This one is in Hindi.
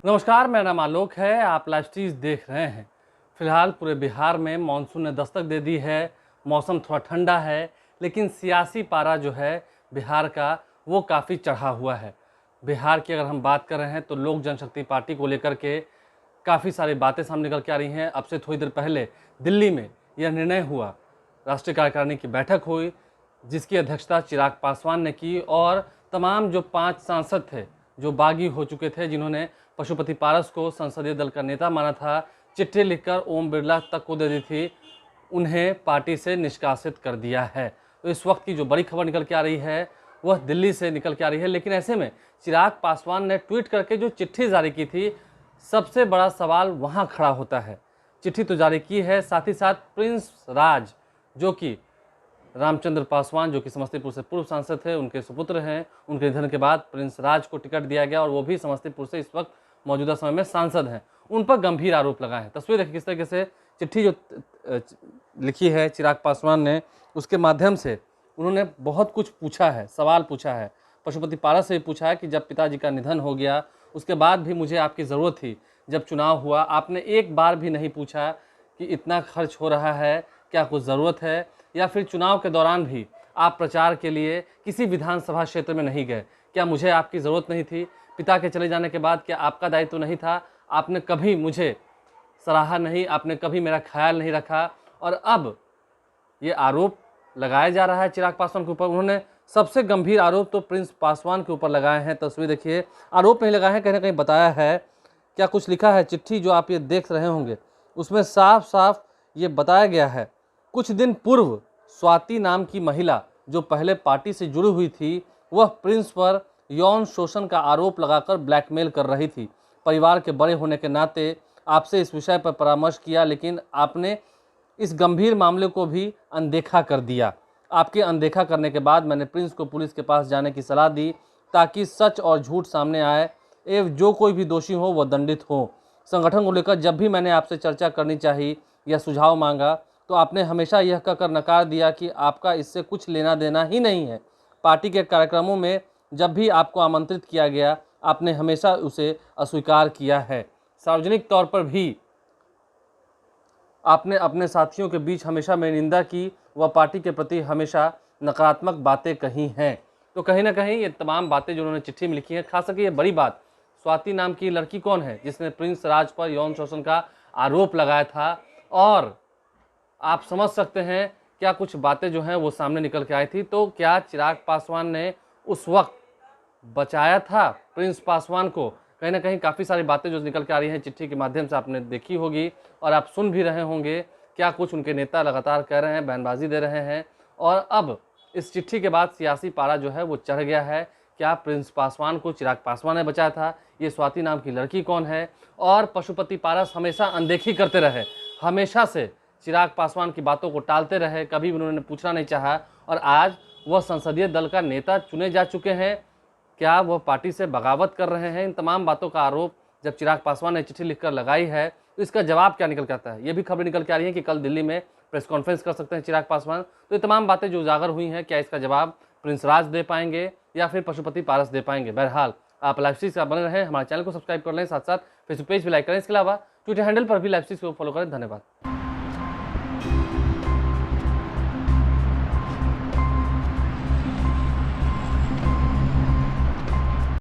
नमस्कार, मेरा नाम आलोक है। आप लाइव स्ट्रीज देख रहे हैं। फिलहाल पूरे बिहार में मानसून ने दस्तक दे दी है। मौसम थोड़ा ठंडा है, लेकिन सियासी पारा जो है बिहार का वो काफ़ी चढ़ा हुआ है। बिहार की अगर हम बात कर रहे हैं तो लोक जनशक्ति पार्टी को लेकर के काफ़ी सारी बातें सामने निकल के आ रही हैं। अब से थोड़ी देर पहले दिल्ली में यह निर्णय हुआ, राष्ट्रीय कार्यकारिणी की बैठक हुई, जिसकी अध्यक्षता चिराग पासवान ने की और तमाम जो 5 सांसद थे जो बागी हो चुके थे, जिन्होंने पशुपति पारस को संसदीय दल का नेता माना था, चिट्ठी लिखकर ओम बिरला तक को दे दी थी, उन्हें पार्टी से निष्कासित कर दिया है। तो इस वक्त की जो बड़ी खबर निकल के आ रही है वह दिल्ली से निकल के आ रही है। लेकिन ऐसे में चिराग पासवान ने ट्वीट करके जो चिट्ठी जारी की थी, सबसे बड़ा सवाल वहाँ खड़ा होता है। चिट्ठी तो जारी की है, साथ ही साथ प्रिंस राज जो कि रामचंद्र पासवान जो कि समस्तीपुर से पूर्व सांसद थे, उनके सुपुत्र हैं। उनके निधन के बाद प्रिंस राज को टिकट दिया गया और वो भी समस्तीपुर से इस वक्त मौजूदा समय में सांसद हैं। उन पर गंभीर आरोप लगाए हैं। तस्वीर देखिए किस तरीके से चिट्ठी जो लिखी है चिराग पासवान ने, उसके माध्यम से उन्होंने बहुत कुछ पूछा है, सवाल पूछा है। पशुपति पारस से भी पूछा है कि जब पिताजी का निधन हो गया उसके बाद भी मुझे आपकी ज़रूरत थी, जब चुनाव हुआ आपने एक बार भी नहीं पूछा कि इतना खर्च हो रहा है, क्या कुछ ज़रूरत है, या फिर चुनाव के दौरान भी आप प्रचार के लिए किसी विधानसभा क्षेत्र में नहीं गए। क्या मुझे आपकी ज़रूरत नहीं थी? पिता के चले जाने के बाद क्या आपका दायित्व तो नहीं था? आपने कभी मुझे सराहा नहीं, आपने कभी मेरा ख्याल नहीं रखा। और अब ये आरोप लगाया जा रहा है चिराग पासवान के ऊपर। उन्होंने सबसे गंभीर आरोप तो प्रिंस पासवान के ऊपर लगाए हैं। तस्वीर देखिए, आरोप नहीं लगाए हैं, कहीं ना कहीं बताया है। क्या कुछ लिखा है चिट्ठी जो आप ये देख रहे होंगे, उसमें साफ साफ ये बताया गया है। कुछ दिन पूर्व स्वाति नाम की महिला जो पहले पार्टी से जुड़ी हुई थी, वह प्रिंस पर यौन शोषण का आरोप लगाकर ब्लैकमेल कर रही थी। परिवार के बड़े होने के नाते आपसे इस विषय पर परामर्श किया, लेकिन आपने इस गंभीर मामले को भी अनदेखा कर दिया। आपके अनदेखा करने के बाद मैंने प्रिंस को पुलिस के पास जाने की सलाह दी ताकि सच और झूठ सामने आए एवं जो कोई भी दोषी हो वह दंडित हो। संगठन को लेकर जब भी मैंने आपसे चर्चा करनी चाहिए या सुझाव मांगा तो आपने हमेशा यह कहकर नकार दिया कि आपका इससे कुछ लेना देना ही नहीं है। पार्टी के कार्यक्रमों में जब भी आपको आमंत्रित किया गया आपने हमेशा उसे अस्वीकार किया है। सार्वजनिक तौर पर भी आपने अपने साथियों के बीच हमेशा मेरी निंदा की व पार्टी के प्रति हमेशा नकारात्मक बातें कही हैं। तो कहीं ना कहीं ये तमाम बातें जो उन्होंने चिट्ठी में लिखी हैं, खास करके ये बड़ी बात, स्वाति नाम की लड़की कौन है जिसने प्रिंस राज पर यौन शोषण का आरोप लगाया था, और आप समझ सकते हैं क्या कुछ बातें जो हैं वो सामने निकल के आई थी। तो क्या चिराग पासवान ने उस वक्त बचाया था प्रिंस पासवान को? कहीं ना कहीं काफ़ी सारी बातें जो निकल के आ रही हैं चिट्ठी के माध्यम से आपने देखी होगी और आप सुन भी रहे होंगे क्या कुछ उनके नेता लगातार कह रहे हैं, बयानबाजी दे रहे हैं। और अब इस चिट्ठी के बाद सियासी पारा जो है वो चढ़ गया है। क्या प्रिंस पासवान को चिराग पासवान ने बचाया था? ये स्वाति नाम की लड़की कौन है? और पशुपति पारस हमेशा अनदेखी करते रहे, हमेशा से चिराग पासवान की बातों को टालते रहे, कभी भी उन्होंने पूछना नहीं चाहा, और आज वह संसदीय दल का नेता चुने जा चुके हैं। क्या वह पार्टी से बगावत कर रहे हैं? इन तमाम बातों का आरोप जब चिराग पासवान ने चिट्ठी लिखकर लगाई है तो इसका जवाब क्या निकल के आता है? ये भी खबर निकल के आ रही है कि कल दिल्ली में प्रेस कॉन्फ्रेंस कर सकते हैं चिराग पासवान। तो ये तमाम बातें जो उजागर हुई हैं, क्या इसका जवाब प्रिंस राज दे पाएंगे या फिर पशुपति पारस दे पाएंगे? बहरहाल आप लाइव स्ट्रीज का बने रहें, हमारे चैनल को सब्सक्राइब कर लें, साथ साथ फेसबुक पेज भी लाइक करें। इसके अलावा ट्विटर हैंडल पर भी लाइव स्ट्रीज को फॉलो करें। धन्यवाद।